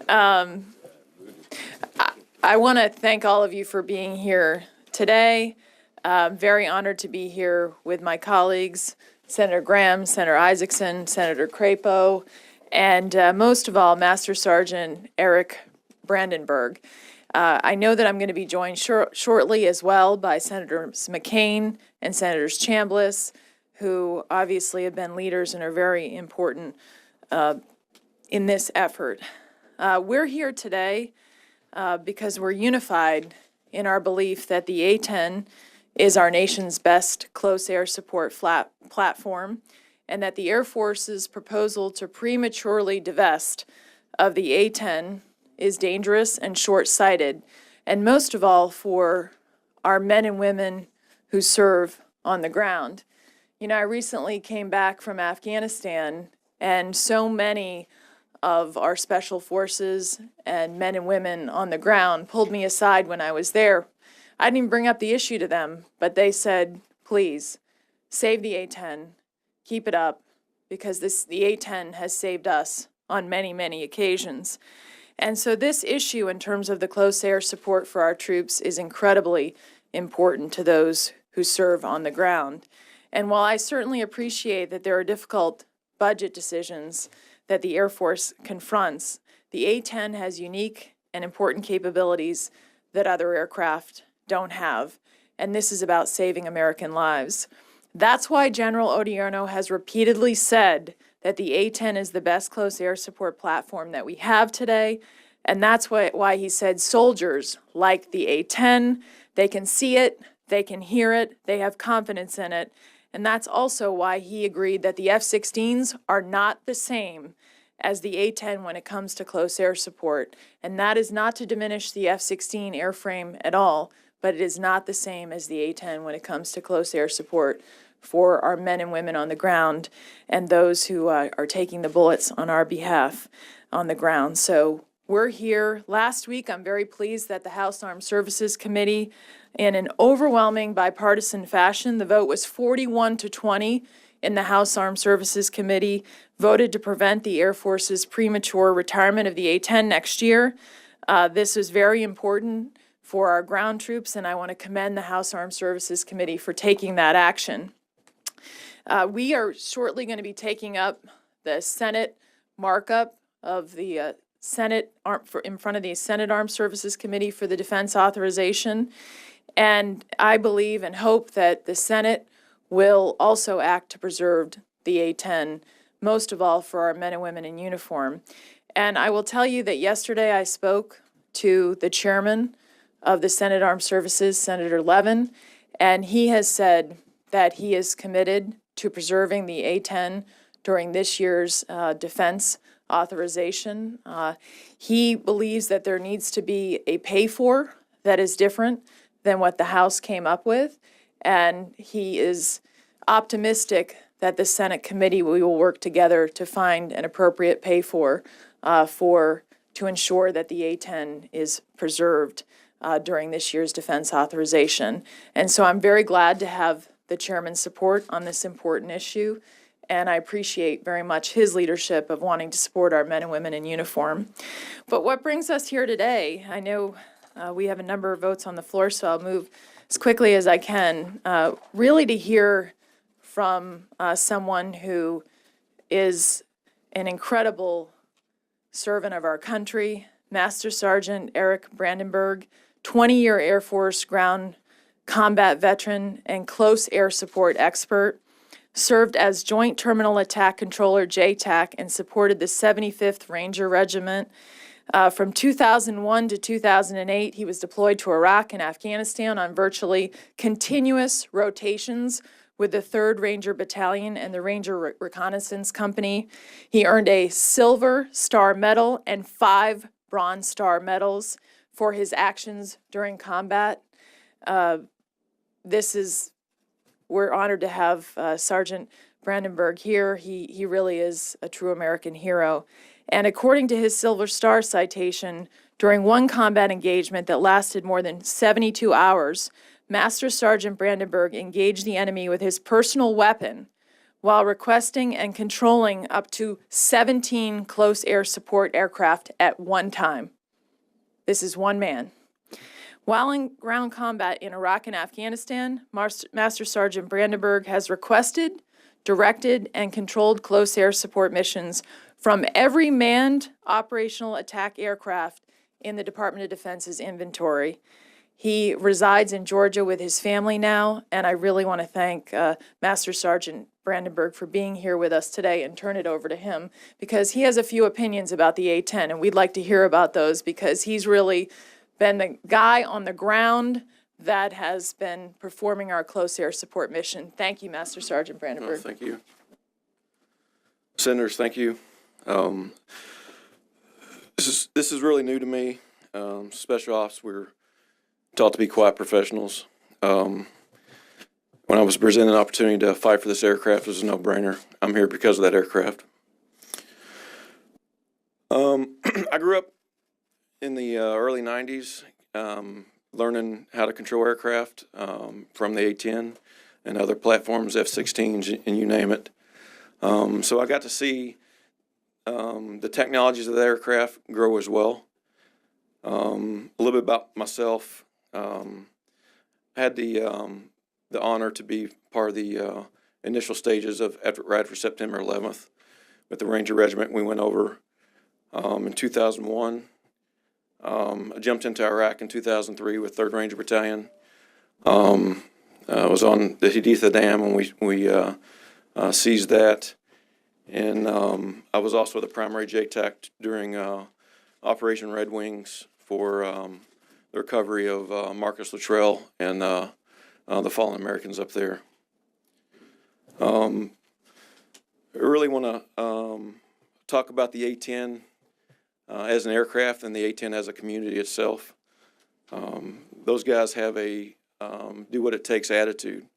I want to thank all of you for being here today. Very honored to be here with my colleagues, Senator Graham, Senator Isaacson, Senator Crapo, and most of all, Master Sergeant Eric Brandenburg. I know that I'm going to be joined shortly as well by Senators McCain and Senators Chambliss, who obviously have been leaders and are very important in this effort. We're here today because we're unified in our belief that the A-10 is our nation's best close air support platform, and that the Air Force's proposal to prematurely divest of the A-10 is dangerous and short-sighted, and most of all for our men and women who serve on the ground. You know, I recently came back from Afghanistan, and so many of our special forces and men and women on the ground pulled me aside when I was there. I didn't even bring up the issue to them, but they said, please, save the A-10, keep it up, because the A-10 has saved us on many, many occasions. And so this issue in terms of the close air support for our troops is incredibly important to those who serve on the ground. And while I certainly appreciate that there are difficult budget decisions that the Air Force confronts, the A-10 has unique and important capabilities that other aircraft don't have, and this is about saving American lives. That's why General Odierno has repeatedly said that the A-10 is the best close air support platform that we have today, and that's why he said soldiers like the A-10, they can see it, they can hear it, they have confidence in it, and that's also why he agreed that the F-16s are not the same as the A-10 when it comes to close air support. And that is not to diminish the F-16 airframe at all, but it is not the same as the A-10 when it comes to close air support for our men and women on the ground and those who are taking the bullets on our behalf on the ground. So we're here. Last week, I'm very pleased that the House Armed Services Committee, in an overwhelming bipartisan fashion, the vote was 41-20 in the House Armed Services Committee, voted to prevent the Air Force's premature retirement of the A-10 next year. This is very important for our ground troops, and I want to commend the House Armed Services Committee for taking that action. We are shortly going to be taking up the Senate markup of the Senate in front of the Senate Armed Services Committee for the defense authorization, and I believe and hope that the Senate will also act to preserve the A-10, most of all for our men and women in uniform. And I will tell you that yesterday I spoke to the chairman of the Senate Armed Services, Senator Levin, and he has said that he is committed to preserving the A-10 during this year's defense authorization. He believes that there needs to be a pay-for that is different than what the House came up with, and he is optimistic that the Senate committee we will work together to find an appropriate pay-for to ensure that the A-10 is preserved during this year's defense authorization. And so I'm very glad to have the chairman's support on this important issue, and I appreciate very much his leadership of wanting to support our men and women in uniform. But what brings us here today, I know we have a number of votes on the floor, so I'll move as quickly as I can, really to hear from someone who is an incredible servant of our country, Master Sergeant Eric Brandenburg, 20-year Air Force ground combat veteran and close air support expert, served as Joint Terminal Attack Controller, JTAC, and supported the 75th Ranger Regiment. From 2001 to 2008, he was deployed to Iraq and Afghanistan on virtually continuous rotations with the 3rd Ranger Battalion and the Ranger Reconnaissance Company. He earned a Silver Star Medal and 5 Bronze Star Medals for his actions during combat. We're honored to have Sergeant Brandenburg here. He really is a true American hero. And according to his Silver Star citation, during one combat engagement that lasted more than 72 hours, Master Sergeant Brandenburg engaged the enemy with his personal weapon while requesting and controlling up to 17 close air support aircraft at one time. This is one man. While in ground combat in Iraq and Afghanistan, Master Sergeant Brandenburg has requested, directed, and controlled close air support missions from every manned operational attack aircraft in the Department of Defense's inventory. He resides in Georgia with his family now, and I really want to thank Master Sergeant Brandenburg for being here with us today and turn it over to him because he has a few opinions about the A-10, and we'd like to hear about those because he's really been the guy on the ground that has been performing our close air support mission. Thank you, Master Sergeant Brandenburg. Thank you. Senators, thank you. This is really new to me. Special ops, we're taught to be quiet professionals. When I was presented an opportunity to fight for this aircraft, it was a no-brainer. I'm here because of that aircraft. I grew up in the early 90s, learning how to control aircraft from the A-10 and other platforms, F-16s, and you name it. So I got to see the technologies of the aircraft grow as well. A little bit about myself. I had the honor to be part of the initial stages of right after September 11th with the Ranger Regiment. We went over in 2001. I jumped into Iraq in 2003 with 3rd Ranger Battalion. I was on the Haditha Dam when we seized that. And I was also the primary JTAC during Operation Red Wings for the recovery of Marcus Luttrell and the fallen Americans up there. I really want to talk about the A-10 as an aircraft and the A-10 as a community itself. Those guys have a do what it takes attitude.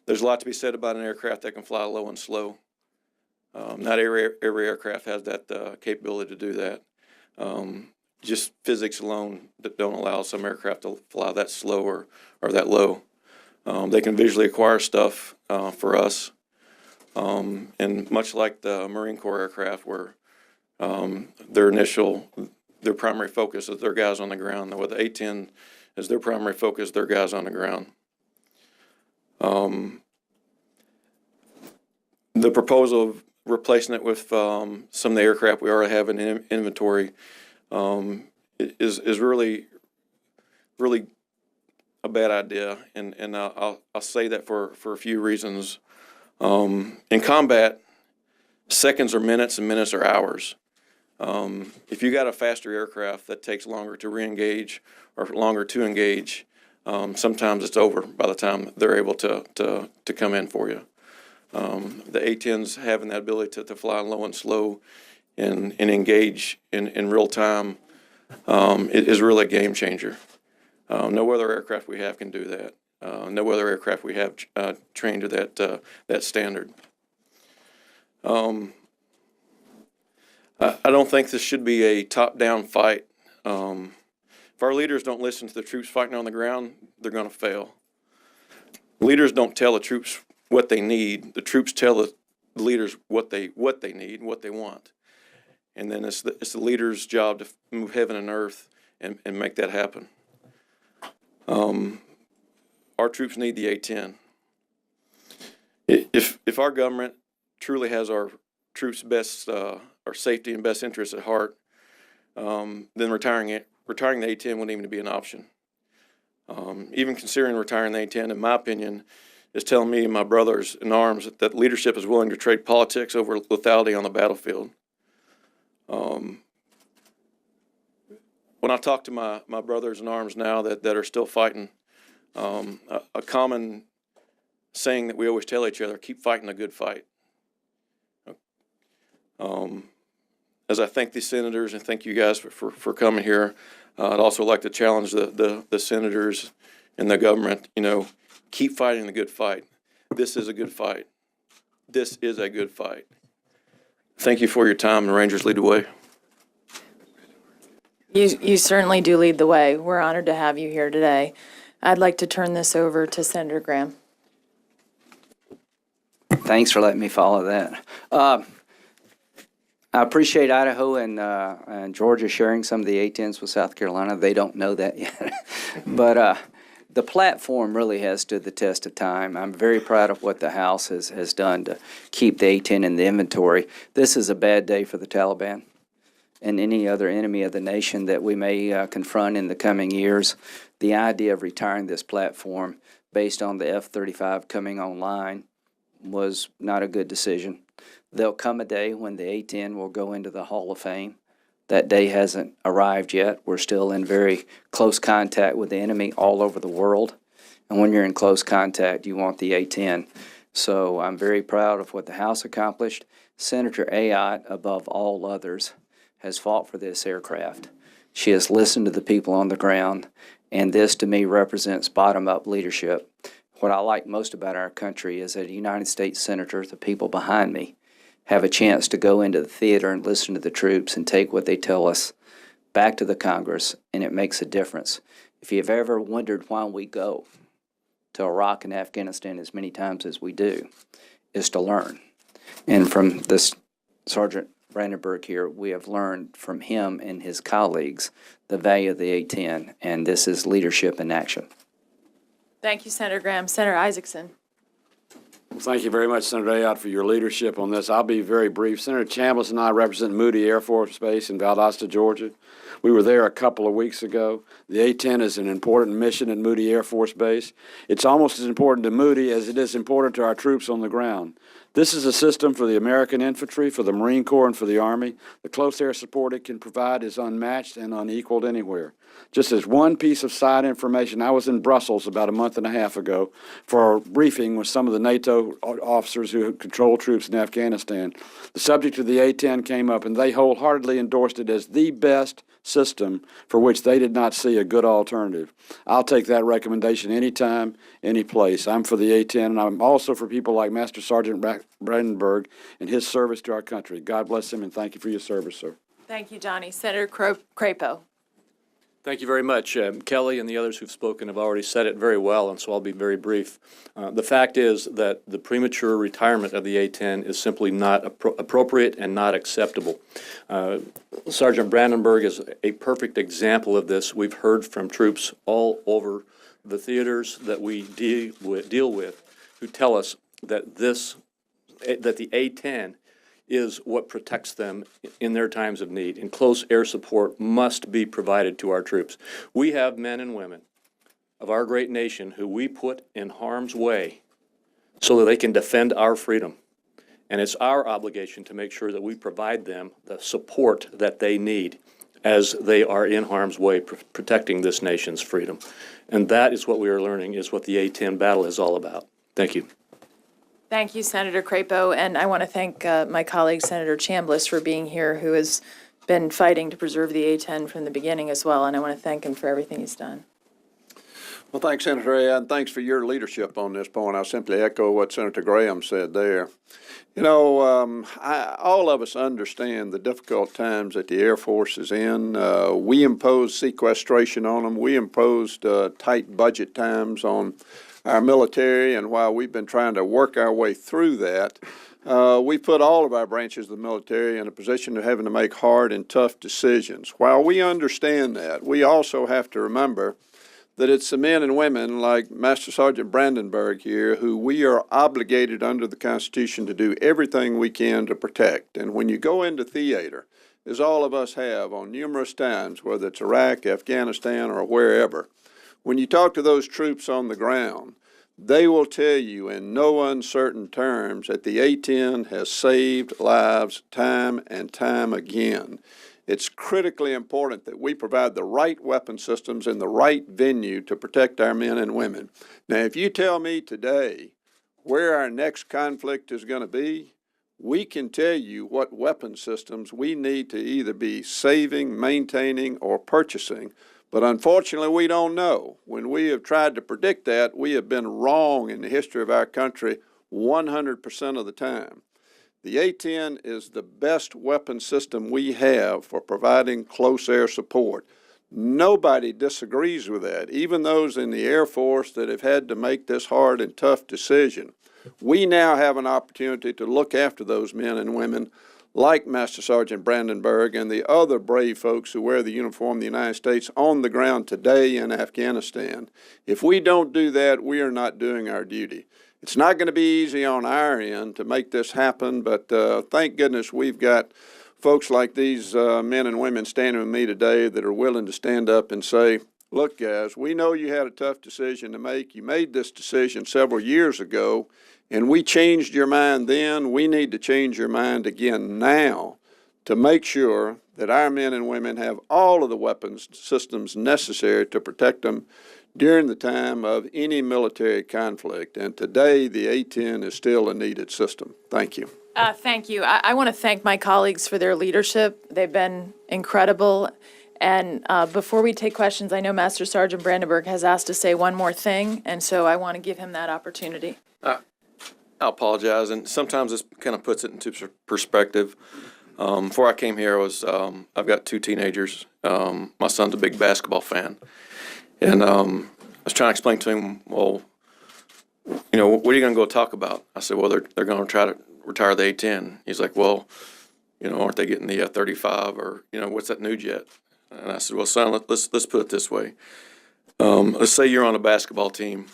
There's a lot to be said about an aircraft that can fly low and slow. Not every aircraft has that capability to do that. Just physics alone that don't allow some aircraft to fly that slow or that low. They can visually acquire stuff for us. And much like the Marine Corps aircraft where their primary focus is their guys on the ground. With the A-10 is their primary focus, their guys on the ground. The proposal of replacing it with some of the aircraft we already have in inventory is really a bad idea, and I'll say that for a few reasons. In combat, seconds are minutes and minutes are hours. If you got a faster aircraft that takes longer to re-engage or longer to engage, sometimes it's over by the time they're able to come in for you. The A-10s having that ability to fly low and slow and engage in real time is really a game changer. No other aircraft we have can do that. No other aircraft we have trained to that standard. I don't think this should be a top-down fight. If our leaders don't listen to the troops fighting on the ground, they're going to fail. Leaders don't tell the troops what they need. The troops tell the leaders what they need, what they want. And then it's the leader's job to move heaven and earth and make that happen. Our troops need the A-10. If our government truly has our troops' best, our safety and best interests at heart, then retiring the A-10 wouldn't even be an option. Even considering retiring the A-10, in my opinion, is telling me and my brothers in arms that leadership is willing to trade politics over lethality on the battlefield. When I talk to my brothers in arms now that are still fighting, a common saying that we always tell each other, keep fighting a good fight. As I thank these senators and thank you guys for coming here, I'd also like to challenge the senators and the government, keep fighting the good fight. This is a good fight. This is a good fight. Thank you for your time, and Rangers lead the way. You certainly do lead the way. We're honored to have you here today. I'd like to turn this over to Senator Graham. Thanks for letting me follow that. I appreciate Idaho and Georgia sharing some of the A-10s with South Carolina. They don't know that yet. But the platform really has stood the test of time. I'm very proud of what the House has done to keep the A-10 in the inventory. This is a bad day for the Taliban and any other enemy of the nation that we may confront in the coming years. The idea of retiring this platform based on the F-35 coming online was not a good decision. There'll come a day when the A-10 will go into the Hall of Fame. That day hasn't arrived yet. We're still in very close contact with the enemy all over the world. And when you're in close contact, you want the A-10. So I'm very proud of what the House accomplished. Senator Ayotte, above all others, has fought for this aircraft. She has listened to the people on the ground, and this to me represents bottom-up leadership. What I like most about our country is that a United States Senator, the people behind me, have a chance to go into the theater and listen to the troops and take what they tell us back to the Congress, and it makes a difference. If you've ever wondered why we go to Iraq and Afghanistan as many times as we do, is to learn. And from this Sergeant Brandenburg here, we have learned from him and his colleagues the value of the A-10, and this is leadership in action. Thank you, Senator Graham. Senator Isaacson. Well, thank you very much, Senator Ayotte, for your leadership on this. I'll be very brief. Senator Chambliss and I represent Moody Air Force Base in Valdosta, Georgia. We were there a couple of weeks ago. The A-10 is an important mission at Moody Air Force Base. It's almost as important to Moody as it is important to our troops on the ground. This is a system for the American infantry, for the Marine Corps, and for the Army. The close air support it can provide is unmatched and unequaled anywhere. Just as one piece of side information, I was in Brussels about a month and a half ago for a briefing with some of the NATO officers who control troops in Afghanistan. The subject of the A-10 came up, and they wholeheartedly endorsed it as the best system for which they did not see a good alternative. I'll take that recommendation anytime, any place. I'm for the A-10, and I'm also for people like Master Sergeant Brandenburg and his service to our country. God bless him, and thank you for your service, sir. Thank you, Johnny. Senator Crapo. Thank you very much. Kelly and the others who've spoken have already said it very well, and so I'll be very brief. The fact is that the premature retirement of the A-10 is simply not appropriate and not acceptable. Sergeant Brandenburg is a perfect example of this. We've heard from troops all over the theaters that we deal with who tell us that the A-10 is what protects them in their times of need, and close air support must be provided to our troops. We have men and women of our great nation who we put in harm's way so that they can defend our freedom, and it's our obligation to make sure that we provide them the support that they need as they are in harm's way protecting this nation's freedom. And that is what we are learning, is what the A-10 battle is all about. Thank you. Thank you, Senator Crapo, and I want to thank my colleague, Senator Chambliss, for being here, who has been fighting to preserve the A-10 from the beginning as well, and I want to thank him for everything he's done. Well, thanks, Senator Ayotte, and thanks for your leadership on this point. I'll simply echo what Senator Graham said there. You know, all of us understand the difficult times that the Air Force is in. We imposed sequestration on them. We imposed tight budget times on our military, and while we've been trying to work our way through that, we put all of our branches of the military in a position of having to make hard and tough decisions. While we understand that, we also have to remember that it's the men and women like Master Sergeant Brandenburg here who we are obligated under the Constitution to do everything we can to protect. And when you go into theater, as all of us have on numerous times, whether it's Iraq, Afghanistan, or wherever, when you talk to those troops on the ground, they will tell you in no uncertain terms that the A-10 has saved lives time and time again. It's critically important that we provide the right weapon systems in the right venue to protect our men and women. Now, if you tell me today where our next conflict is going to be, we can tell you what weapon systems we need to either be saving, maintaining, or purchasing. But unfortunately, we don't know. When we have tried to predict that, we have been wrong in the history of our country 100% of the time. The A-10 is the best weapon system we have for providing close air support. Nobody disagrees with that, even those in the Air Force that have had to make this hard and tough decision. We now have an opportunity to look after those men and women like Master Sergeant Brandenburg and the other brave folks who wear the uniform of the United States on the ground today in Afghanistan. If we don't do that, we are not doing our duty. It's not going to be easy on our end to make this happen, but thank goodness we've got folks like these men and women standing with me today that are willing to stand up and say, look, guys, we know you had a tough decision to make. You made this decision several years ago, and we changed your mind then. We need to change your mind again now to make sure that our men and women have all of the weapons systems necessary to protect them during the time of any military conflict. And today, the A-10 is still a needed system. Thank you. Thank you. I want to thank my colleagues for their leadership. They've been incredible. And before we take questions, I know Master Sergeant Brandenburg has asked to say one more thing, and so I want to give him that opportunity. I apologize, and sometimes this kind of puts it into perspective. Before I came here, I've got 2 teenagers. My son's a big basketball fan, and I was trying to explain to him, well, you know, what are you going to go talk about? I said, well, they're going to try to retire the A-10. He's like, well, you know, aren't they getting the F-35 or, you know, what's that new jet? And I said, well, son, let's put it this way. Let's say you're on a basketball team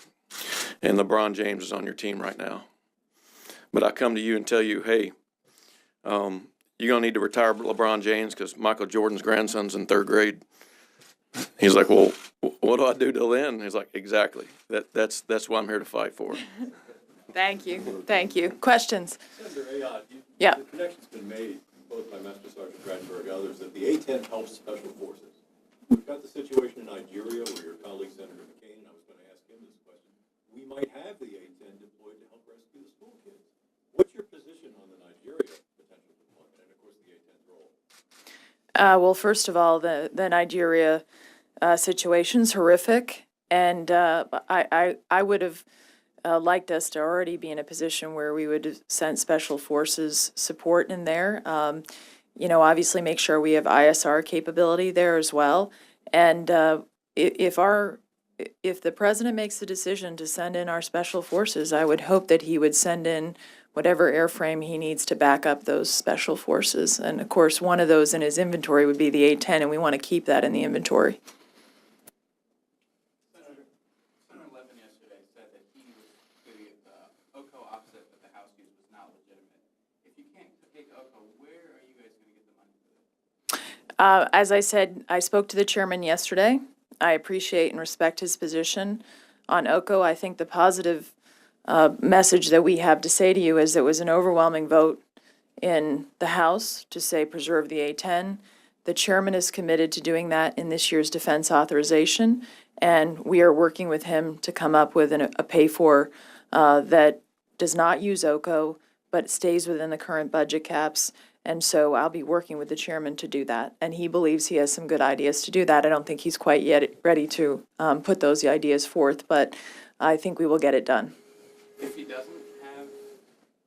and LeBron James is on your team right now. But I come to you and tell you, hey, you're going to need to retire LeBron James because Michael Jordan's grandson's in 3rd grade. He's like, well, what do I do till then? He's like, exactly. That's what I'm here to fight for. Thank you. Thank you. Questions? Senator Ayotte, Yeah. the connection's been made, both by Master Sergeant Brandenburg and others, that the A-10 helps special forces. We've got the situation in Nigeria where your colleague, Senator McCain, and I was going to ask him this question, we might have the A-10 deployed to help rescue the school kids. What's your position on the Nigeria potential deployment and, of course, the A-10's role? Well, first of all, the Nigeria situation's horrific, and I would have liked us to already be in a position where we would have sent special forces support in there. You know, obviously make sure we have ISR capability there as well. And if the president makes the decision to send in our special forces, I would hope that he would send in whatever airframe he needs to back up those special forces. And of course, one of those in his inventory would be the A-10, and we want to keep that in the inventory. Senator Levin yesterday said that the OCO offset that the House used was not legitimate. If you can't take OCO, where are you guys going to get the money for this? As I said, I spoke to the chairman yesterday. I appreciate and respect his position on OCO. I think the positive message that we have to say to you is there was an overwhelming vote in the House to say preserve the A-10. The chairman is committed to doing that in this year's defense authorization, and we are working with him to come up with a pay-for that does not use OCO, but stays within the current budget caps. And so I'll be working with the chairman to do that, and he believes he has some good ideas to do that. I don't think he's quite yet ready to put those ideas forth, but I think we will get it done. If he doesn't have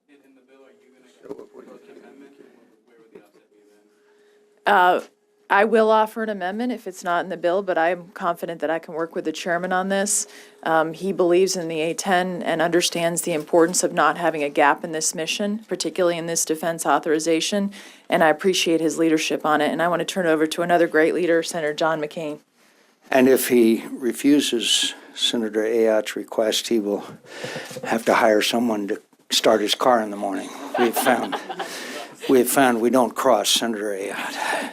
it in the bill, are you going to propose an amendment? Where would the offset be then? I will offer an amendment if it's not in the bill, but I'm confident that I can work with the chairman on this. He believes in the A-10 and understands the importance of not having a gap in this mission, particularly in this defense authorization, and I appreciate his leadership on it. And I want to turn it over to another great leader, Senator John McCain. And if he refuses Senator Ayotte's request, he will have to hire someone to start his car in the morning. We have found we don't cross Senator Ayotte.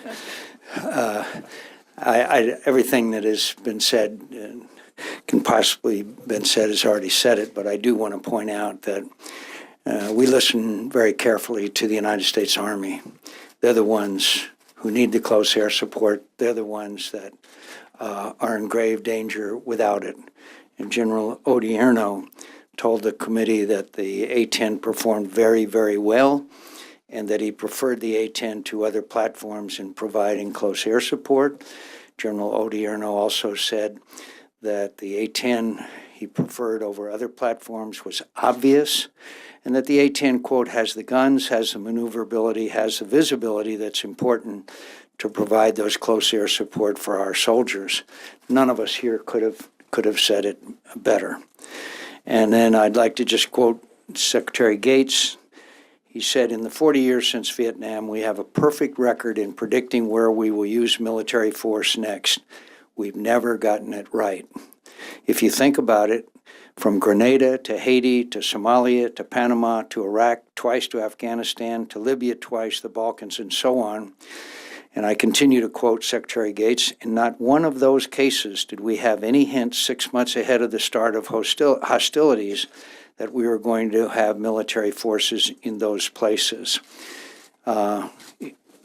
Everything that has been said can possibly been said has already said it, but I do want to point out that we listen very carefully to the United States Army. They're the ones who need the close air support. They're the ones that are in grave danger without it. And General Odierno told the committee that the A-10 performed very, very well, and that he preferred the A-10 to other platforms in providing close air support. General Odierno also said that the A-10 he preferred over other platforms was obvious, and that the A-10, quote, has the guns, has the maneuverability, has the visibility that's important to provide those close air support for our soldiers. None of us here could have said it better. And then I'd like to just quote Secretary Gates, he said, in the 40 years since Vietnam, we have a perfect record in predicting where we will use military force next. We've never gotten it right. If you think about it, from Grenada to Haiti to Somalia to Panama to Iraq, twice to Afghanistan, to Libya twice, the Balkans, and so on. And I continue to quote Secretary Gates, in not one of those cases did we have any hint 6 months ahead of the start of hostilities that we were going to have military forces in those places.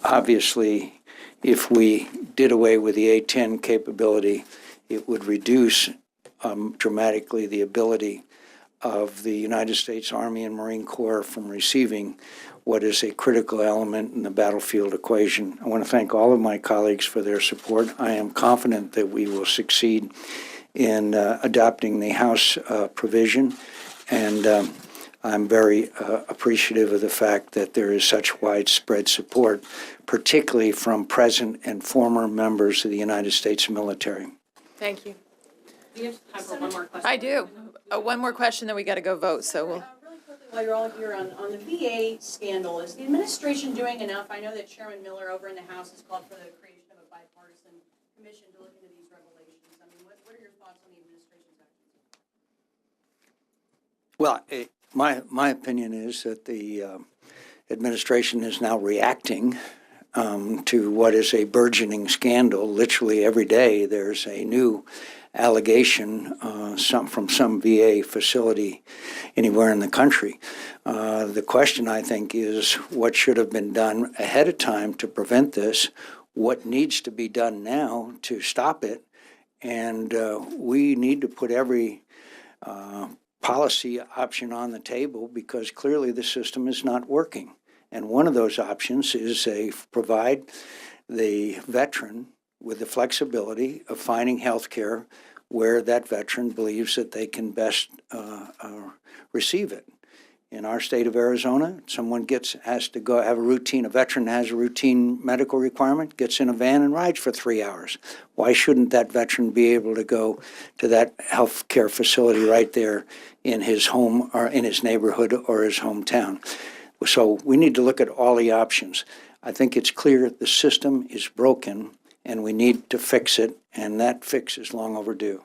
Obviously, if we did away with the A-10 capability, it would reduce dramatically the ability of the United States Army and Marine Corps from receiving what is a critical element in the battlefield equation. I want to thank all of my colleagues for their support. I am confident that we will succeed in adopting the House provision, and I'm very appreciative of the fact that there is such widespread support, particularly from present and former members of the United States military. Thank you. Do you have time for one more question? I do. One more question, then we got to go vote, so we'll. Really quickly, while you're all here on the VA scandal, is the administration doing enough? I know that Chairman Miller over in the House has called for the creation of a bipartisan commission to look into these revelations. I mean, what are your thoughts on the administration's actions? Well, my opinion is that the administration is now reacting to what is a burgeoning scandal. Literally every day there's a new allegation from some VA facility anywhere in the country. The question, I think, is what should have been done ahead of time to prevent this, what needs to be done now to stop it, and we need to put every policy option on the table because clearly the system is not working. And one of those options is provide the veteran with the flexibility of finding health care where that veteran believes that they can best receive it. In our state of Arizona, someone has to go have a veteran has a routine medical requirement, gets in a van and rides for 3 hours. Why shouldn't that veteran be able to go to that health care facility right there in his home or in his neighborhood or his hometown? So we need to look at all the options. I think it's clear the system is broken and we need to fix it, and that fix is long overdue.